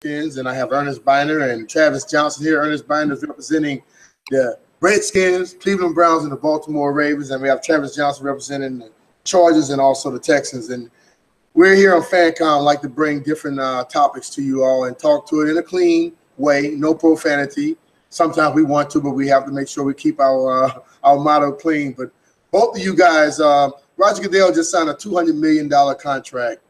Redskins, and I have Ernest Binder and Travis Johnson here. Ernest Binder is representing the Redskins, Cleveland Browns, and the Baltimore Ravens, and we have Travis Johnson representing the Chargers and also the Texans. And we're here on FanCom, like to bring different topics to you all and talk to it in a clean way, no profanity. Sometimes we want to, but we have to make sure we keep our motto clean. But both of you guys, Roger Goodell just signed a $200 million contract.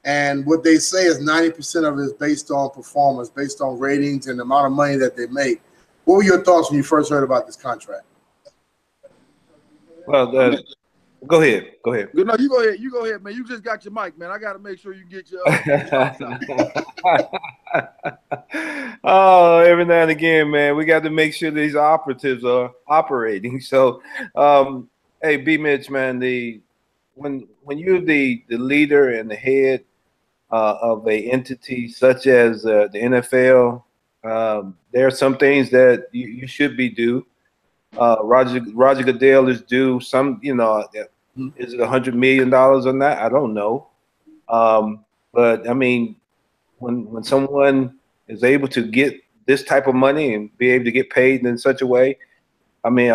And what they say is 90% of it is based on performance, based on ratings and the amount of money that they make. What were your thoughts when you first heard about this contract? Well, go ahead. No, you go ahead. You go ahead, man. You just got your mic, man. I got to make sure you get your. Oh, every now and again, man, we got to make sure these operatives are operating. So, hey, B. Mitch, man, when you're the leader and the head of a entity such as the NFL, there are some things that you should be due. Roger Goodell is due some, is it $100 million or not? I don't know. But I mean, when someone is able to get this type of money and be able to get paid in such a way, I mean,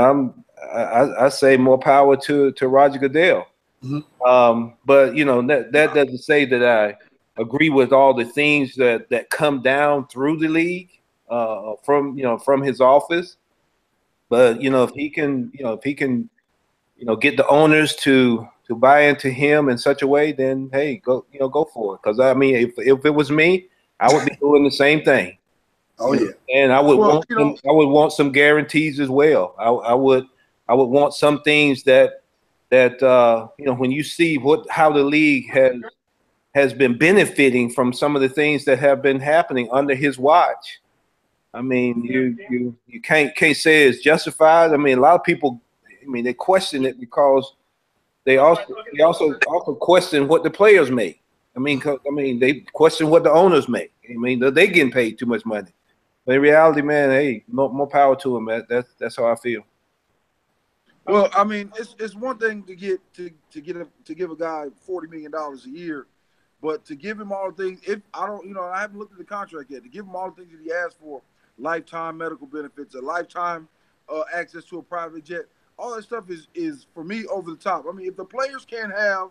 I say more power to Roger Goodell. Mm-hmm. But that doesn't say that I agree with all the things that come down through the league from his office. But if he can get the owners to buy into him in such a way, then hey, go for it. Because I mean, if it was me, I would be doing the same thing. Oh yeah, and I would want some guarantees as well. I would want some things that when you see how the league has been benefiting from some of the things that have been happening under his watch. I mean, you can't say it's justified. I mean, a lot of people, they question it because they also question what the players make. I mean, they question what the owners make. I mean, they getting paid too much money. But in reality, man, hey, more power to them. That's how I feel. Well, I mean, it's one thing to give a guy $40 million a year, but to give him all the things. I haven't looked at the contract yet. To give him all the things that he asked for, lifetime medical benefits, a lifetime access to a private jet, all that stuff is for me over the top. I mean, if the players can't have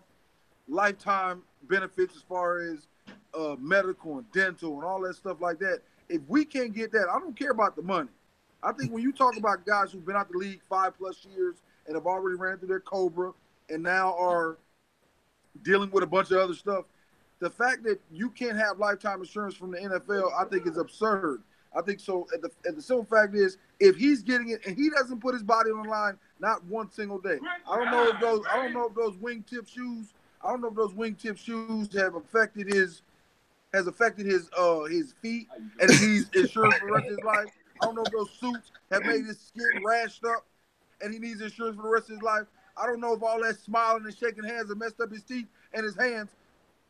lifetime benefits as far as medical and dental and all that stuff like that, if we can't get that, I don't care about the money. I think when you talk about guys who've been out the league 5+ years and have already ran through their COBRA and now are dealing with a bunch of other stuff, the fact that you can't have lifetime insurance from the NFL, I think is absurd. I think so. The simple fact is, if he's getting it and he doesn't put his body on the line, not one single day. I don't know if those wingtip shoes have affected his feet and he needs insurance for the rest of his life. I don't know if those suits have made his skin rashed up and he needs insurance for the rest of his life. I don't know if all that smiling and shaking hands have messed up his teeth and his hands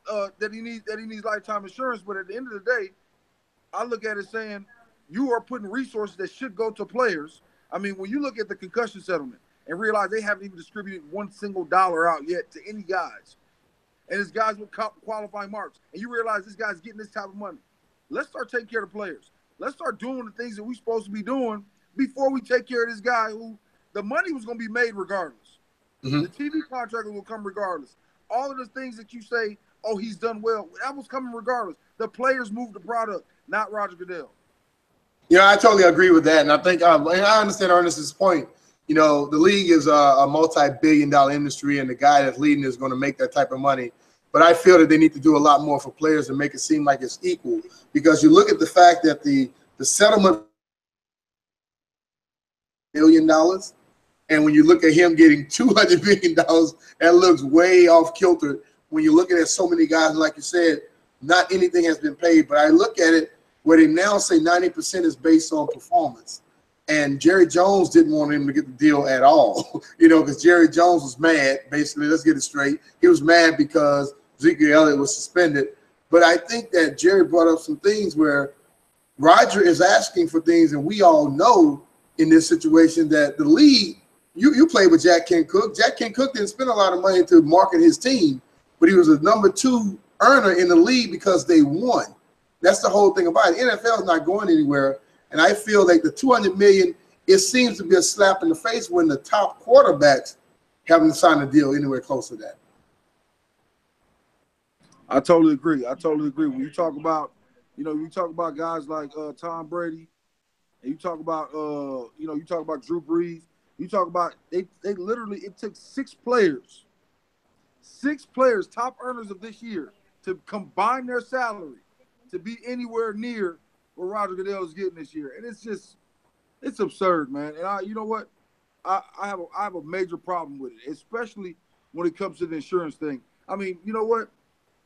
that he needs lifetime insurance. But at the end of the day, I look at it saying you are putting resources that should go to players. I mean, when you look at the concussion settlement and realize they haven't even distributed one single dollar out yet to any guys, and it's guys with qualifying marks, and you realize this guy's getting this type of money, let's start taking care of the players. Let's start doing the things that we're supposed to be doing before we take care of this guy who the money was going to be made regardless. Mm-hmm. The TV contract will come regardless. All of the things that you say, oh, he's done well, that was coming regardless. The players moved the product, not Roger Goodell. Yeah, I totally agree with that. And I think I understand Ernest's point. The league is a multi-billion-dollar industry, and the guy that's leading is going to make that type of money. But I feel that they need to do a lot more for players and make it seem like it's equal. Because you look at the fact that the settlement $1 billion, and when you look at him getting $200 million, that looks way off kilter. When you're looking at so many guys, like you said, not anything has been paid. But I look at it where they now say 90% is based on performance. And Jerry Jones didn't want him to get the deal at all, because Jerry Jones was mad. Basically, let's get it straight. He was mad because Ezekiel Elliott was suspended. But I think that Jerry brought up some things where Roger is asking for things, and we all know in this situation that the league, you played with Jack Kent Cooke. Jack Kent Cooke didn't spend a lot of money to market his team, but he was a number 2 earner in the league because they won. That's the whole thing about it. NFL is not going anywhere, and I feel like the $200 million, it seems to be a slap in the face when the top quarterbacks haven't signed a deal anywhere close to that. I totally agree. I totally agree. When you talk about, you talk about guys like Tom Brady, and you talk about, you talk about Drew Brees. You talk about they literally, it took six players, top earners of this year, to combine their salary to be anywhere near what Roger Goodell is getting this year, and it's absurd, man. And you know what, I have a major problem with it, especially when it comes to the insurance thing. I mean, you know what?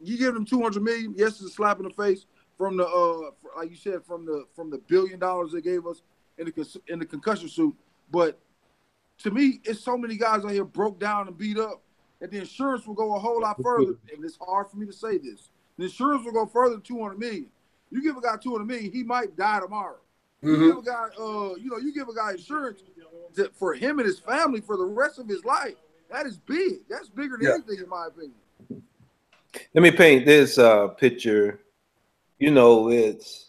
You give them $200 million. Yes, it's a slap in the face from the like you said, from the $1 billion they gave us in the concussion suit. But to me, it's so many guys out here broke down and beat up that the insurance will go a whole lot further. And it's hard for me to say this. The insurance will go further than $200 million. You give a guy $200 million, he might die tomorrow. You give a guy, you give a guy insurance for him and his family for the rest of his life. That is big. That's bigger than anything, in my opinion. Let me paint this picture. It's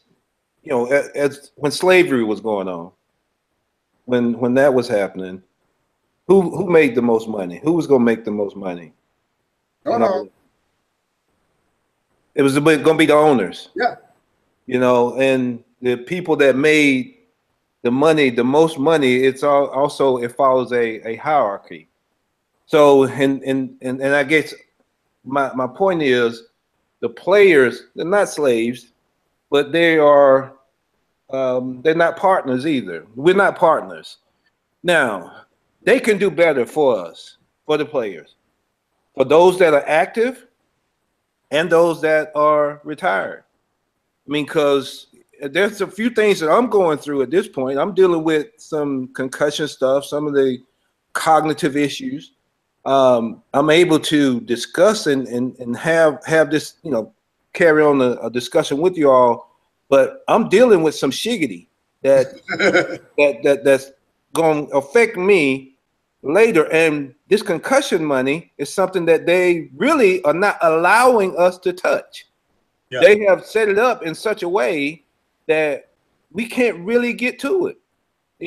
as when slavery was going on, when that was happening, who made the most money? Who was going to make the most money? It was going to be the owners. Yeah. And the people that made the money, the most money, it follows a hierarchy. So and I guess my point is, the players, they're not slaves, but they are they're not partners either. We're not partners. Now, they can do better for us, for the players, for those that are active and those that are retired. I mean, because there's a few things that I'm going through at this point. I'm dealing with some concussion stuff, some of the cognitive issues. I'm able to discuss and have this, carry on a discussion with you all, but I'm dealing with some shiggity that's going to affect me later. And this concussion money is something that they really are not allowing us to touch. Yeah. They have set it up in such a way that we can't really get to it.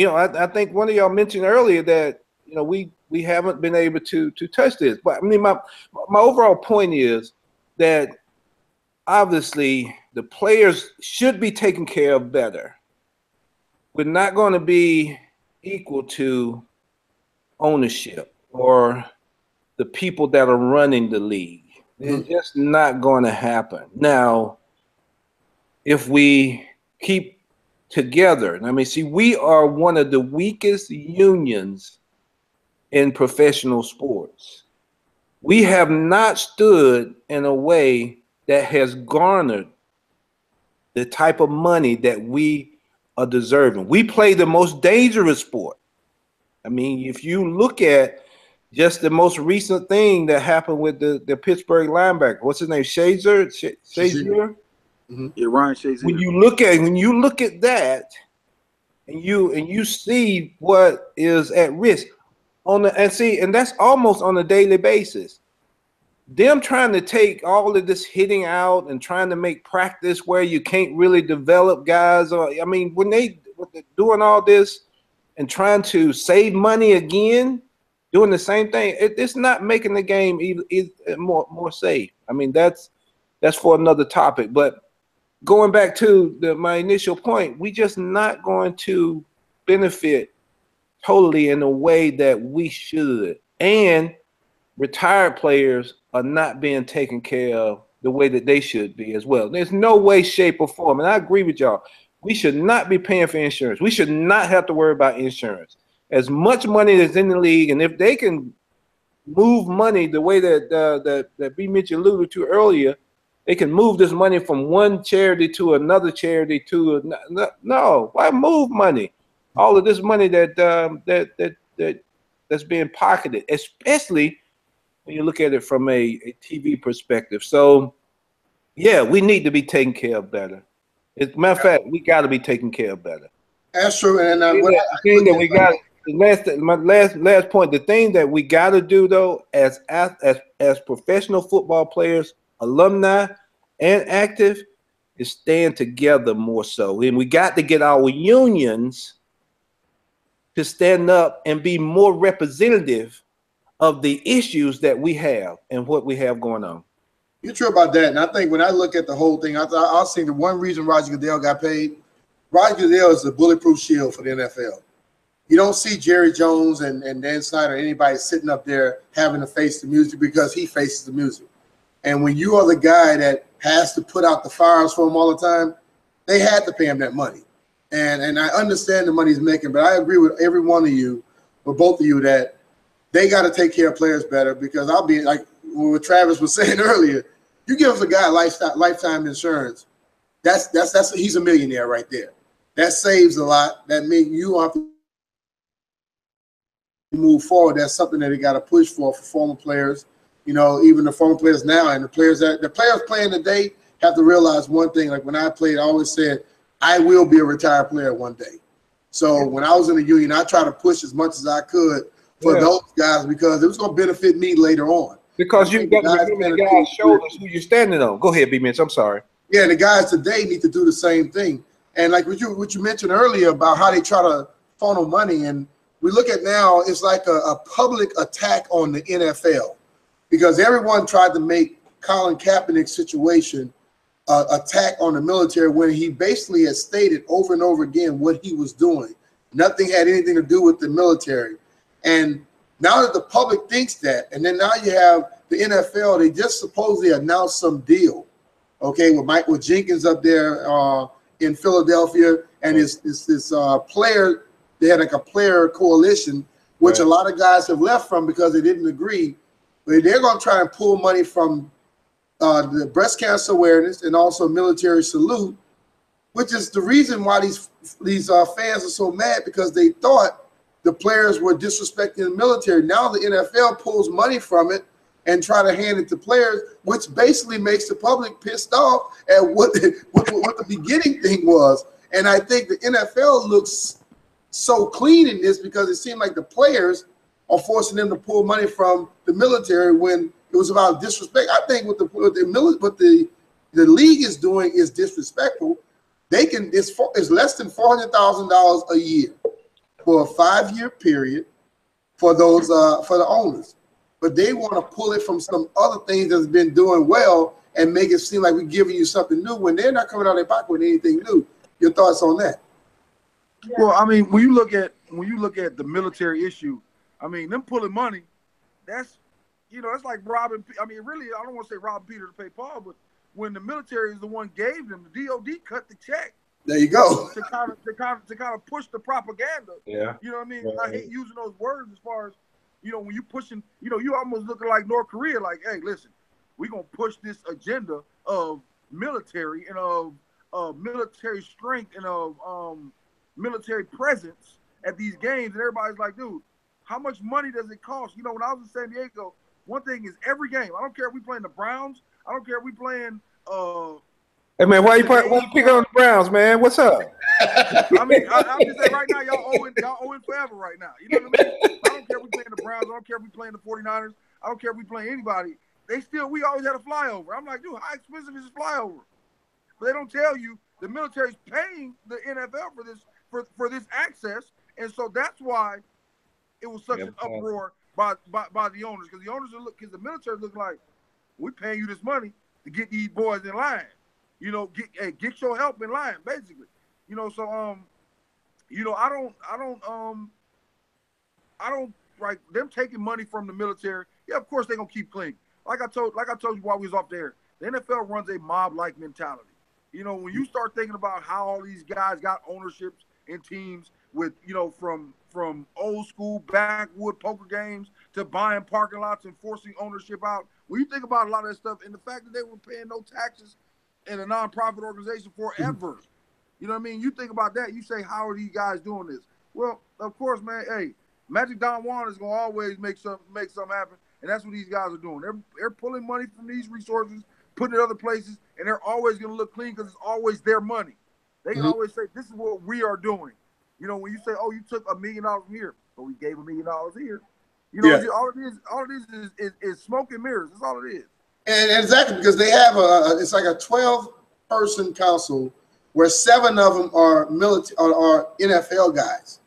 I think one of y'all mentioned earlier that, we haven't been able to touch this. But I mean, my overall point is that obviously the players should be taken care of better. We're not going to be equal to ownership or the people that are running the league. It's just not going to happen. Now, if we keep together, I mean, see, we are one of the weakest unions in professional sports. We have not stood in a way that has garnered the type of money that we are deserving. We play the most dangerous sport. I mean, if you look at just the most recent thing that happened with the Pittsburgh linebacker, what's his name? Shazier? Yeah, Ryan Shazier. When you look at that, and you see what is at risk and that's almost on a daily basis. Them trying to take all of this hitting out and trying to make practice where you can't really develop guys. When they're doing all this and trying to save money again, doing the same thing, it's not making the game more safe. I mean, that's for another topic. But going back to my initial point, we just not going to benefit totally in the way that we should. And retired players are not being taken care of the way that they should be as well. There's no way, shape, or form, and I agree with y'all, we should not be paying for insurance. We should not have to worry about insurance. As much money as in the league, and if they can move money the way that B. Mitch alluded to earlier, they can move this money from one charity to another charity no, why move money? All of this money that's being pocketed, especially when you look at it from a TV perspective. So, yeah, we need to be taken care of better. As a matter of fact, we got to be taken care of better. That's true. And my last point, the thing that we got to do though, as professional football players, alumni, and active, is stand together more so. And we got to get our unions to stand up and be more representative of the issues that we have and what we have going on. You're true about that. And I think when I look at the whole thing, I'll say the one reason Roger Goodell got paid, Roger Goodell is a bulletproof shield for the NFL. You don't see Jerry Jones and Dan Snyder or anybody sitting up there having to face the music because he faces the music. And when you are the guy that has to put out the fires for him all the time, they had to pay him that money. And I understand the money he's making, but I agree with every one of you, or both of you, that they got to take care of players better, because I'll be like what Travis was saying earlier. You give us a guy lifetime insurance, that's he's a millionaire right there. That saves a lot. That means you have to move forward. That's something that they got to push for former players. You know, even the former players now, and the players playing today have to realize one thing. Like when I played, I always said, I will be a retired player one day. So when I was in the union, I tried to push as much as I could for those guys, because it was going to benefit me later on. Because you've got to remember the guy's shoulders who you're standing on. Go ahead, B-Mitch. I'm sorry. Yeah, the guys today need to do the same thing. And like what you mentioned earlier about how they try to funnel money, and we look at now, it's like a public attack on the NFL, because everyone tried to make Colin Kaepernick's situation attack on the military, when he basically has stated over and over again what he was doing. Nothing had anything to do with the military. And now that the public thinks that, and then now you have the NFL, they just supposedly announced some deal, okay, with Michael Jenkins up there in Philadelphia, and his player, they had like a player coalition, which a lot of guys have left from because they didn't agree. But they're going to try and pull money from the breast cancer awareness and also military salute, which is the reason why these fans are so mad, because they thought the players were disrespecting the military. Now the NFL pulls money from it and try to hand it to players, which basically makes the public pissed off at what the beginning thing was. And I think the NFL looks so clean in this, because it seemed like the players are forcing them to pull money from the military when it was about disrespect. I think what the league is doing is disrespectful. It's less than $400,000 a year for a 5-year period for those for the owners, but they want to pull it from some other things that's been doing well and make it seem like we're giving you something new when they're not coming out of their pocket with anything new. Your thoughts on that? Well, I mean, when you look at the military issue, I mean, them pulling money, that's, it's like robbing. I mean, really, I don't want to say robbing Peter to pay Paul, but when the military is the one gave them, the DOD cut the check. There you go. To kind of push the propaganda. Yeah. You know what I mean? Right. I hate using those words as far as, when you pushing, you almost looking like North Korea, like, hey, listen, we're going to push this agenda of military and of military strength and of military presence at these games. And everybody's like, dude, how much money does it cost? When I was in San Diego, one thing is every game, I don't care if we playing the Browns, I don't care if we playing hey man, why you picking on the Browns, man? What's up? I mean, I'm just saying right now, y'all owing forever right now. You know what I mean? I don't care if we playing the Browns, I don't care if we playing the 49ers, I don't care if we playing anybody. We always had a flyover. I'm like, dude, how expensive is this flyover? But they don't tell you the military's paying the NFL for this access, and so that's why it was such an uproar by the owners, because the owners the military look like, we're paying you this money to get these boys in line. Get your help in line, basically. So I don't like them taking money from the military. Yeah, of course they're gonna keep clean. Like I told you while we was off there, the NFL runs a mob-like mentality. When you start thinking about how all these guys got ownerships in teams with, from old school backwood poker games to buying parking lots and forcing ownership out. When you think about a lot of that stuff, and the fact that they were paying no taxes in a nonprofit organization forever, you know what I mean? You think about that, you say, how are these guys doing this? Well, of course, man. Hey, Magic Don Juan is gonna always make something happen, and that's what these guys are doing. They're pulling money from these resources, putting it other places, and they're always gonna look clean because it's always their money. They can always say, this is what we are doing. When you say, oh, you took $1 million from here, but we gave $1 million here. All it is smoke and mirrors. That's all it is. And exactly, because they have it's like a 12 8-person council where 7 of them are military or NFL guys,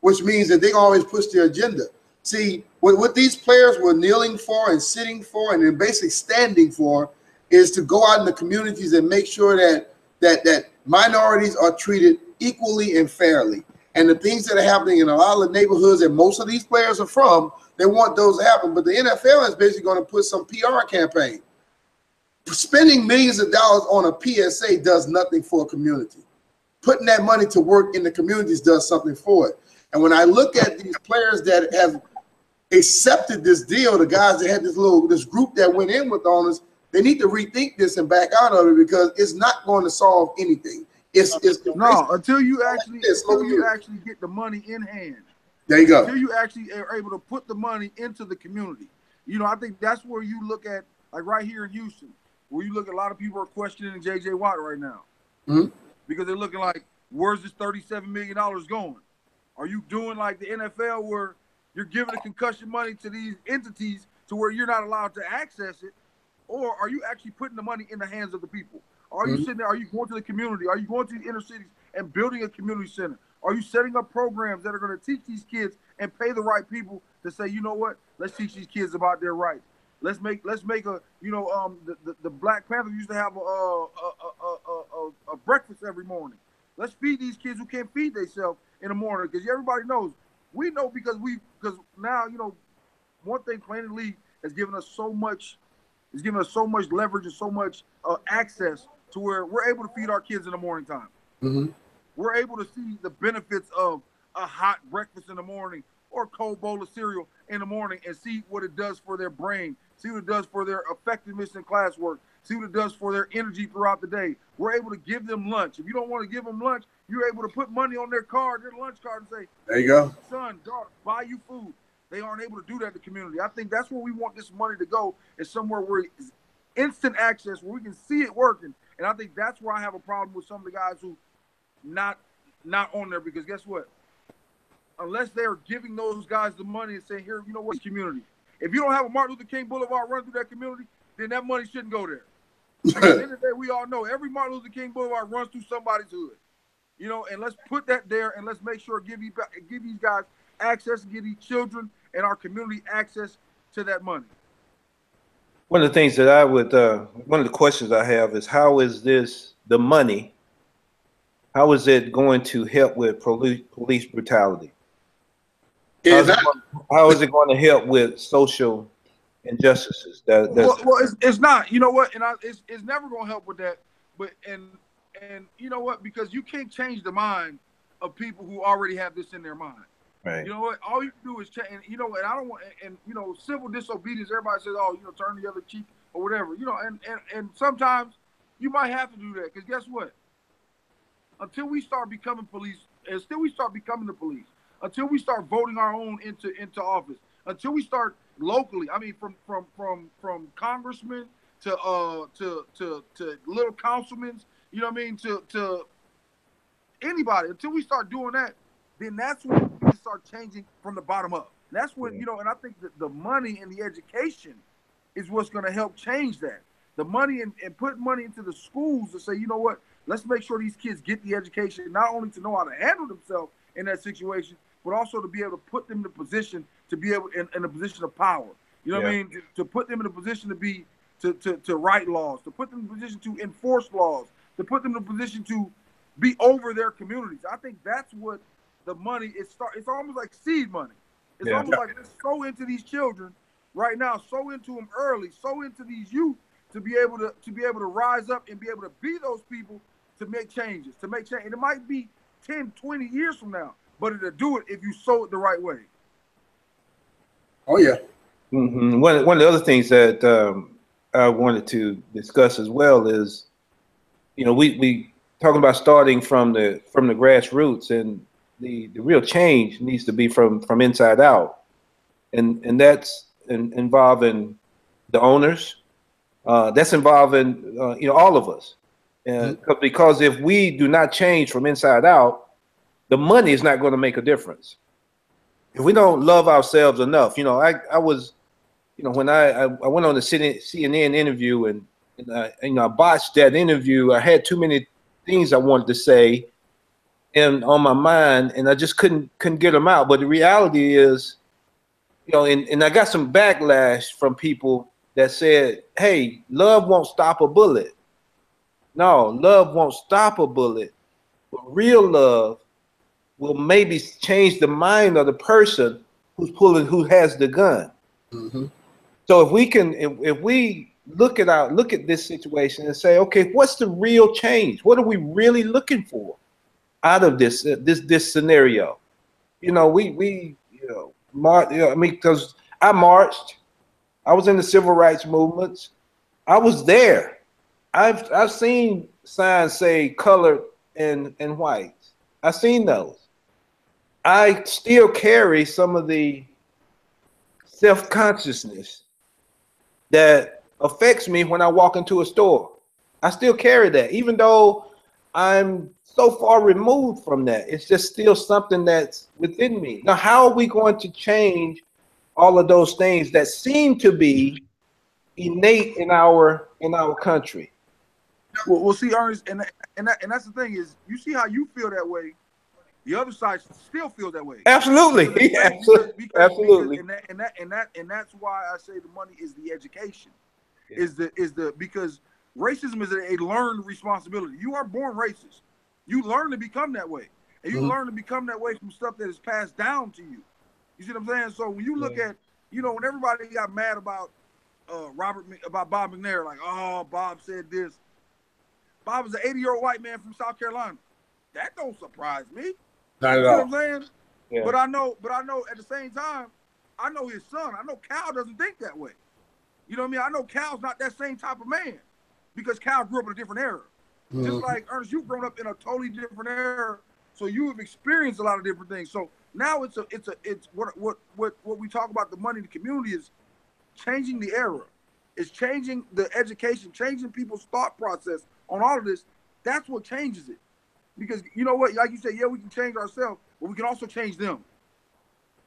which means that they always push their agenda. See, what these players were kneeling for and sitting for and then basically standing for is to go out in the communities and make sure that minorities are treated equally and fairly. And the things that are happening in a lot of the neighborhoods that most of these players are from, they want those to happen. But the NFL is basically going to put some PR campaign. Spending millions of dollars on a PSA does nothing for a community. Putting that money to work in the communities does something for it. And when I look at these players that have accepted this deal, the guys that had this group that went in with owners, they need to rethink this and back out of it because it's not going to solve anything. No, until you actually get the money in hand. There you go. Until you actually are able to put the money into the community. You know, I think that's where you look at, like right here in Houston, where you look at a lot of people are questioning J.J. Watt right now. Mm-hmm. Because they're looking like, where's this $37 million going? Are you doing like the NFL where you're giving the concussion money to these entities to where you're not allowed to access it? Or are you actually putting the money in the hands of the people? Are you sitting there? Are you going to the community? Are you going to the inner cities and building a community center? Are you setting up programs that are going to teach these kids and pay the right people to say, you know what? Let's teach these kids about their rights. Let's make a, you know, the Black Panther used to have a breakfast every morning. Let's feed these kids who can't feed themselves in the morning, because everybody knows. We know because now, you know, one thing Planet League has given us so much, leverage and so much access to where we're able to feed our kids in the morning time. Mm-hmm. We're able to see the benefits of a hot breakfast in the morning or a cold bowl of cereal in the morning and see what it does for their brain, see what it does for their effectiveness in classwork, see what it does for their energy throughout the day. We're able to give them lunch. If you don't want to give them lunch, you're able to put money on their card, their lunch card, and say, there you go. Son, daughter, buy you food. They aren't able to do that in the community. I think that's where we want this money to go, is somewhere where it's instant access, where we can see it working. And I think that's where I have a problem with some of the guys who not on there, because guess what? Unless they're giving those guys the money and saying, here, you know what, community. If you don't have a Martin Luther King Boulevard run through that community, then that money shouldn't go there. Because at the end of the day, we all know every Martin Luther King Boulevard runs through somebody's hood. You know, and let's put that there, and let's make sure give these guys access, give these children and our community access to that money. One of the things that I would, one of the questions I have is, how is the money, how is it going to help with police brutality? How is it going to help with social injustices? Well, it's not. You know what? And it's never going to help with that. But and you know what? Because you can't change the mind of people who already have this in their mind. Right. You know what? All you can do is change. You know, and I don't want. And you know, civil disobedience. Everybody says, "Oh, you know, turn the other cheek" or whatever. You know, and sometimes you might have to do that, because guess what? Until we start becoming police, until we start becoming the police, until we start voting our own into office, until we start locally. I mean, from congressmen to little councilmen. You know what I mean? To anybody. Until we start doing that, then that's when we can start changing from the bottom up. That's when, you know, and I think that the money and the education is what's going to help change that. The money and put money into the schools to say, you know what, let's make sure these kids get the education, not only to know how to handle themselves in that situation, but also to be able to put them in a position to be able in a position of power. You know what I mean? To put them in a position to be to write laws, to put them in a position to enforce laws, to put them in a position to be over their communities. I think that's what the money is. It's almost like seed money. It's almost like let's sow into these children right now, sow into them early, sow into these youth to be able to rise up and be able to be those people to make changes, And it might be 10, 20 years from now, but it'll do it if you sow it the right way. Oh yeah. Mm-hmm. One of the other things that I wanted to discuss as well is, you know, we talking about starting from the grassroots, and the real change needs to be from inside out, and that's involving the owners. That's involving you know, all of us, because if we do not change from inside out, the money is not going to make a difference. If we don't love ourselves enough, you know, I was, you know, when I went on the CNN interview, and and I botched that interview. I had too many things I wanted to say and on my mind, and I just couldn't get them out. But the reality is, you know, and I got some backlash from people that said, "Hey, love won't stop a bullet." No, love won't stop a bullet, but real love will maybe change the mind of the person who has the gun. Mm-hmm. So if we look at this situation and say, okay, what's the real change? What are we really looking for out of this scenario? You know, we I mean, because I marched, I was in the civil rights movements, I was there. I've seen signs say colored and white. I've seen those. I still carry some of the self-consciousness that affects me when I walk into a store. I still carry that, even though I'm so far removed from that. It's just still something that's within me. Now, how are we going to change all of those things that seem to be innate in our country? Well, see, Ernest, and that's the thing is, you see how you feel that way. The other side still feels that way. Absolutely, absolutely. And that's why I say the money is the education, because racism is a learned responsibility. You are born racist. You learn to become that way, and you learn to become that way from stuff that is passed down to you. You see what I'm saying? So when you look at, you know, when everybody got mad about Bob McNair, like, oh, Bob said this. Bob was an 80-year-old white man from South Carolina. That don't surprise me. Not at all. You know what I'm saying? Yeah. But I know at the same time, I know his son. I know Cal doesn't think that way. You know what I mean? I know Cal's not that same type of man because Cal grew up in a different era. Mm-hmm. Just like Ernest, you've grown up in a totally different era, so you have experienced a lot of different things. So now it's what we talk about, the money in the community is changing the era. It's changing the education, changing people's thought process on all of this. That's what changes it. Because you know what, like you said, yeah, we can change ourselves, but we can also change them.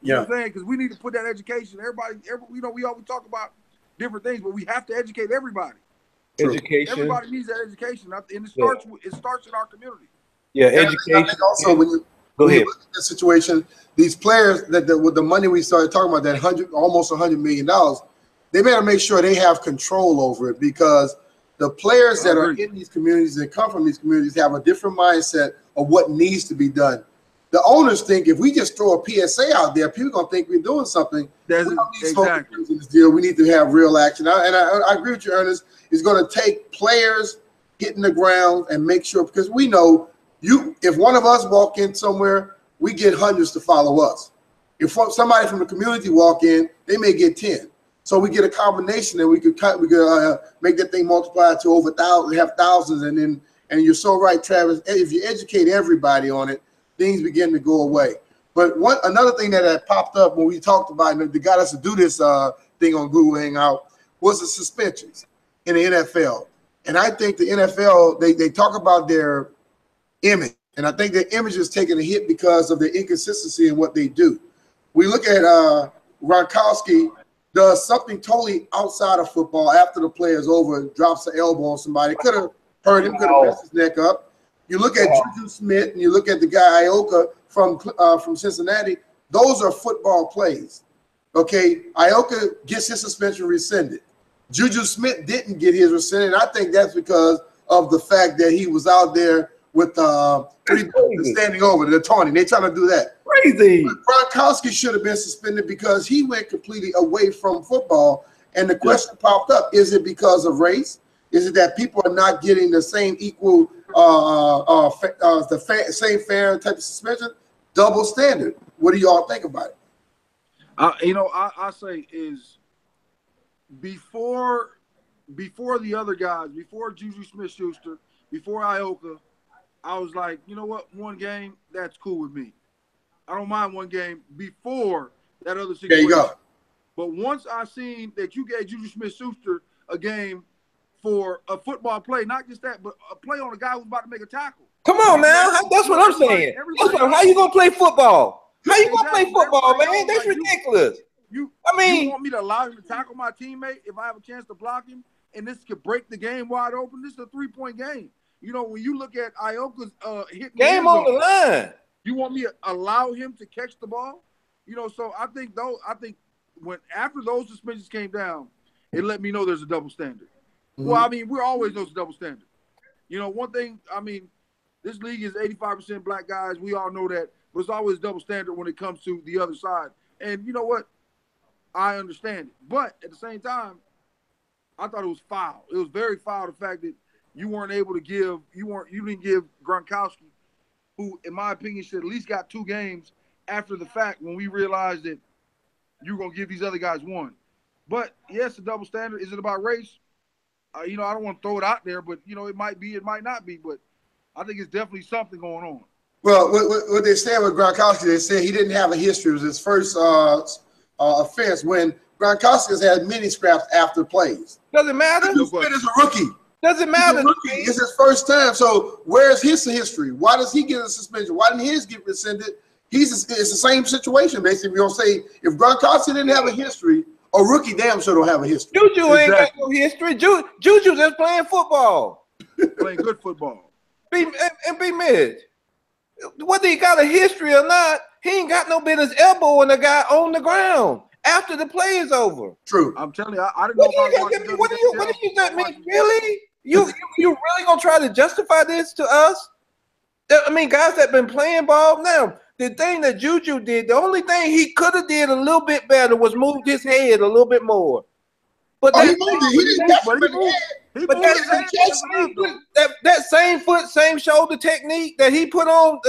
You know what I'm saying? Because we need to put that education. You know, we always talk about different things, but we have to educate everybody. Education. Everybody needs that education, and it starts in our community. Yeah, education. Also, when you look at the situation, these players with the money we started talking about, that almost $100 million, they better make sure they have control over it, because the players that are in these communities and come from these communities have a different mindset of what needs to be done. The owners think if we just throw a PSA out there, people are going to think we're doing something. We don't need this deal. We need to have real action. I agree with you, Ernest. It's going to take players hitting the ground and make sure, because we know if one of us walk in somewhere, we get hundreds to follow us. If somebody from the community walk in, they may get 10. So we get a combination, and we could make that thing multiply to over thousands, and you're so right, Travis. If you educate everybody on it, things begin to go away. But another thing that had popped up when we talked about it, that got us to do this thing on Google Hangout, was the suspensions in the NFL. And I think the NFL, they talk about their image, and I think their image is taking a hit because of the inconsistency in what they do. We look at Gronkowski does something totally outside of football after the play is over, drops an elbow on somebody. Could have hurt him, could have messed his neck up. You look at Juju Smith and you look at the guy Ioka from Cincinnati. Those are football plays. Okay, Ioka gets his suspension rescinded. Juju Smith didn't get his rescinded. I think that's because of the fact that he was out there with standing over, the taunting. They're trying to do that. Crazy. Gronkowski should have been suspended because he went completely away from football. And the question popped up: is it because of race? Is it that people are not getting the same equal, same fair type of suspension? Double standard. What do y'all think about it? You know, I say is before the other guys, before Juju Smith-Schuster, before Ioka, I was like, you know what, one game, that's cool with me. I don't mind one game before that other situation. There you go. But once I seen that you gave Juju Smith-Schuster a game for a football play, not just that, but a play on a guy who's about to make a tackle. Come on now, that's what I'm saying. How you gonna play football? How you gonna play football, man? That's ridiculous. You want me to allow him to tackle my teammate if I have a chance to block him? and this could break the game wide open. This is a 3-point game. You know, when you look at Ioka's hitting game on the line, you want me to allow him to catch the ball? You know, so I think when after those suspensions came down, it let me know there's a double standard. Mm-hmm. Well, I mean, we always know it's a double standard. You know, one thing, I mean, this league is 85% black guys. We all know that, but it's always double standard when it comes to the other side. And you know what? I understand it. But at the same time, I thought it was foul. It was very foul, the fact that you weren't able to give, you didn't give Gronkowski, who, in my opinion, should at least got 2 games after the fact when we realized that you were going to give these other guys 1. But, yes, a double standard. Is it about race? You know, I don't want to throw it out there, but, you know, it might be, it might not be. But I think it's definitely something going on. Well, what they said with Gronkowski, they said he didn't have a history. It was his first offense when Gronkowski has had many scraps after plays. Doesn't matter. He's been as a rookie. Doesn't matter. It's his first time. So where's his history? Why does he get a suspension? Why didn't his get rescinded? It's the same situation, basically. You're going to say if Gronkowski didn't have a history, a rookie damn sure don't have a history. Juju ain't got no history. Juju just playing football. Playing good football. Be Mitch. Whether he got a history or not, he ain't got no business elbowing a guy on the ground after the play is over. True. I'm telling you, I didn't know about what do you mean? Really? You really gonna try to justify this to us? I mean, guys that been playing ball now. The thing that Juju did, the only thing he could have did a little bit better was moved his head a little bit more. But he moved it. He didn't catch him in the head. But that same foot, same shoulder technique that he put on,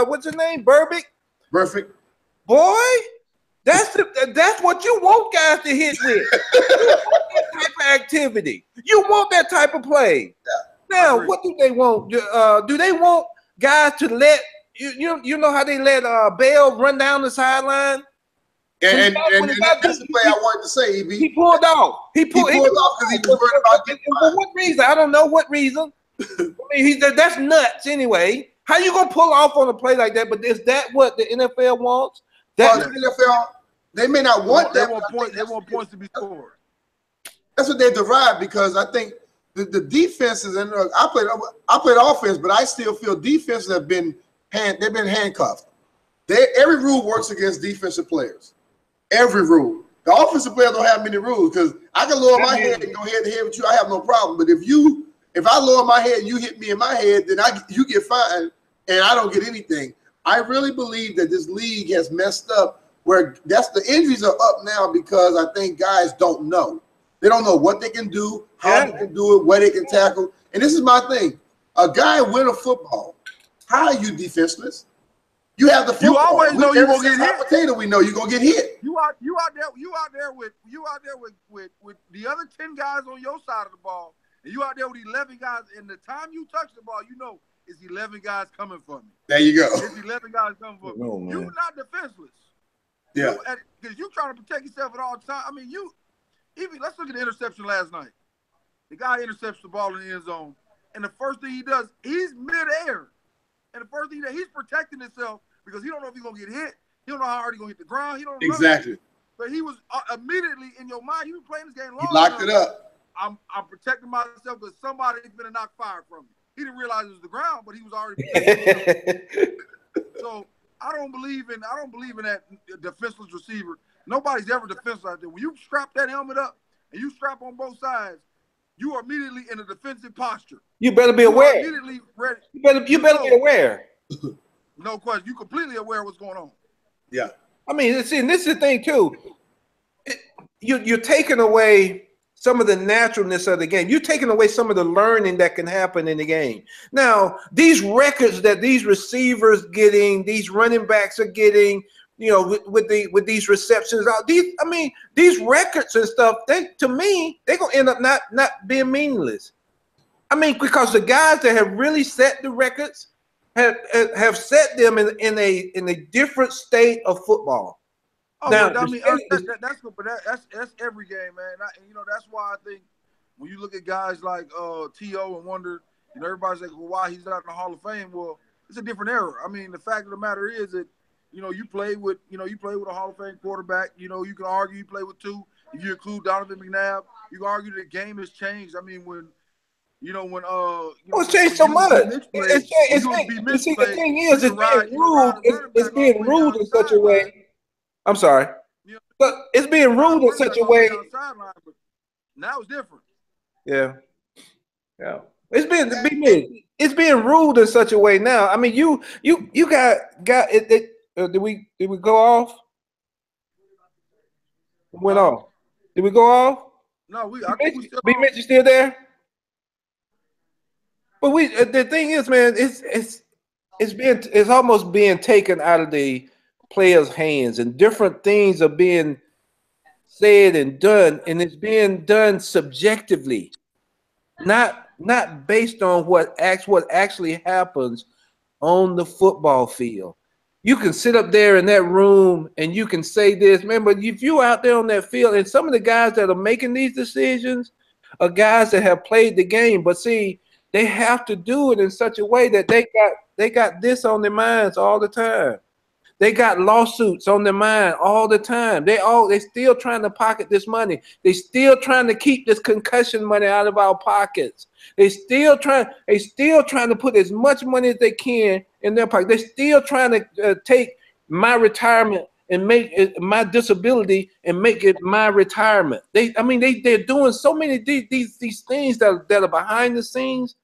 what's his name, Burbick? Perfect. Boy, that's what you want guys to hit with. You want that type of activity. You want that type of play. Yeah, now, what do they want? Do they want guys to let you know how they let Bell run down the sideline? And that's the play I wanted to say, EB. He pulled off. He pulled off because he was worried about getting for what reason? I don't know what reason. I mean, that's nuts anyway. How you gonna pull off on a play like that? But is that what the NFL wants? The NFL, they may not want that. They want points to be scored. That's what they derive because I think the defenses and I played offense, but I still feel defenses have been handcuffed. Every rule works against defensive players. Every rule. The offensive players don't have many rules because I can lower my head and go head to head with you. I have no problem. But if I lower my head and you hit me in my head, then you get fined and I don't get anything. I really believe that this league has messed up where the injuries are up now because I think guys don't know. They don't know what they can do, how they can do it, where they can tackle. And this is my thing. A guy win a football. How are you defenseless? You have the football. You always know you're gonna get hit. Potato, we know you're gonna get hit. You out there with the other 10 guys on your side of the ball, and you out there with 11 guys. And the time you touch the ball, you know it's 11 guys coming for me. There you go. It's 11 guys coming for me. You're not defenseless. Yeah. Because you're trying to protect yourself at all times. I mean, let's look at the interception last night. The guy intercepts the ball in the end zone, and the first thing he does, he's midair. And the first thing that he's protecting himself because he don't know if he's gonna get hit. He don't know how hard he's gonna hit the ground. He don't know exactly. But he was immediately in your mind. You been playing this game long. He locked it up. I'm protecting myself because somebody's gonna knock fire from me. He didn't realize it was the ground, but he was already. So I don't believe in that defenseless receiver. Nobody's ever defenseless out there. When you strap that helmet up and you strap on both sides, you are immediately in a defensive posture. You better be aware. Immediately ready. You better be aware. No question. You're completely aware of what's going on. Yeah. I mean, see, and this is the thing too. You're taking away some of the naturalness of the game. You're taking away some of the learning that can happen in the game. Now, these records that these receivers getting, these running backs are getting, with these receptions, these records and stuff, to me, they're gonna end up not being meaningless. I mean, because the guys that have really set the records have set them in a different state of football. Oh, now, I mean, that's every game, man. That's why I think when you look at guys like T.O. and wonder, everybody's like, well, why he's not in the Hall of Fame? Well, it's a different era. I mean, the fact of the matter is that you play with a Hall of Fame quarterback. You can argue you play with two. If you include Donovan McNabb, you can argue the game has changed. I mean, when it's changed so much. See, the thing is, it's being ruled. It's being ruled in such a way. I'm sorry, but it's being ruled in such a way. Now it's different. Yeah. It's being ruled in such a way now. I mean, you got it. Did we go off? Went off. Did we go off? No, I think we still. B-Mitch, you still there? But the thing is, man, it's almost being taken out of the players' hands, and different things are being said and done, and it's being done subjectively, not based on what actually happens on the football field. You can sit up there in that room and you can say this, man, but if you're out there on that field, and some of the guys that are making these decisions are guys that have played the game, but see, they have to do it in such a way that they got this on their minds all the time. They got lawsuits on their mind all the time. They still trying to pocket this money. They still trying to keep this concussion money out of our pockets. They still trying to put as much money as they can in their pocket. They're still trying to take my retirement and make it my disability and make it my retirement. They're doing so many these things that are behind the scenes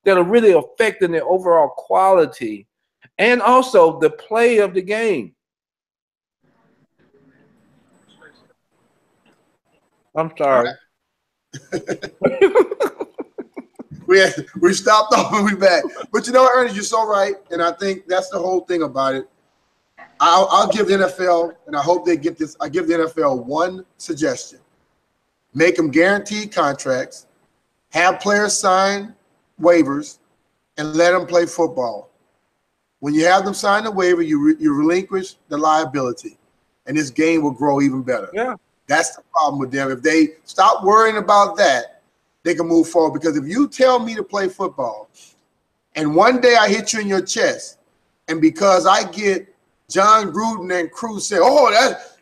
that are really affecting the overall quality and also the play of the game. I'm sorry. We stopped off and we back. But you know what, Ernest, you're so right. And I think that's the whole thing about it. I'll give the NFL, and I hope they get this, I give the NFL one suggestion. Make them guaranteed contracts, have players sign waivers, and let them play football. When you have them sign the waiver, you relinquish the liability, and this game will grow even better. Yeah, that's the problem with them. If they stop worrying about that, they can move forward. Because if you tell me to play football, and one day I hit you in your chest, and because I get John Gruden and crew say, "Oh,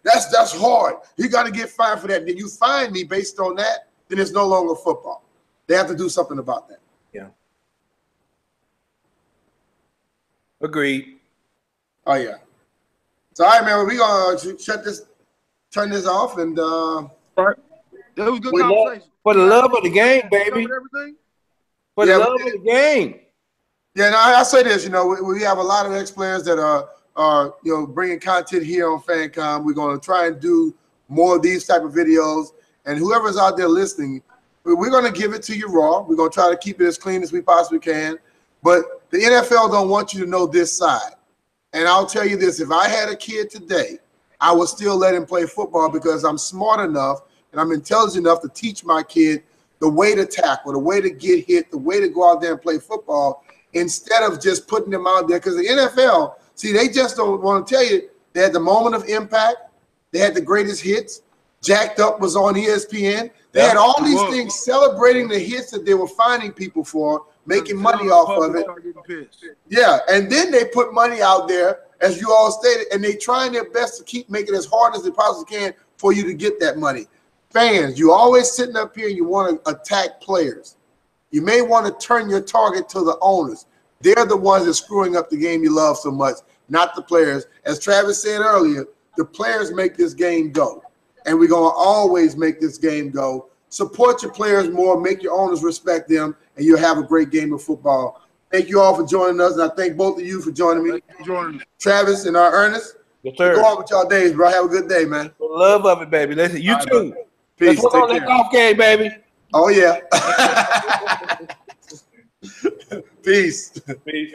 that's hard. You got to get fined for that." Then you fine me based on that. Then it's no longer football. They have to do something about that. Yeah. Agreed. Oh yeah. So all right, man. We're gonna turn this off, and all right. That was a good conversation. For the love of the game, baby. For the love of the game. Yeah, and I say this. You know, we have a lot of ex-players that are bringing content here on FanCom. We're gonna try and do more of these type of videos, and whoever's out there listening, we're gonna give it to you raw. We're gonna try to keep it as clean as we possibly can. But the NFL don't want you to know this side. And I'll tell you this, if I had a kid today, I would still let him play football because I'm smart enough and I'm intelligent enough to teach my kid the way to tackle, the way to get hit, the way to go out there and play football instead of just putting them out there. Because the NFL, see, they just don't want to tell you they had the moment of impact. They had the greatest hits. Jacked Up was on ESPN. They had all these things celebrating the hits that they were finding people for, making money off of it. Yeah, and then they put money out there, as you all stated, and they trying their best to keep making it as hard as they possibly can for you to get that money. Fans, you always sitting up here and you want to attack players. You may want to turn your target to the owners. They're the ones that are screwing up the game you love so much, not the players. As Travis said earlier, the players make this game go. And we're going to always make this game go. Support your players more, make your owners respect them, and you'll have a great game of football. Thank you all for joining us, and I thank both of you for joining me. Travis and Ernest. Yes, sir. Go on with y'all days, bro. Have a good day, man. Love of it, baby. Listen, you all too. Right, peace. Let's on that golf game, baby. Oh, yeah. Peace. Peace.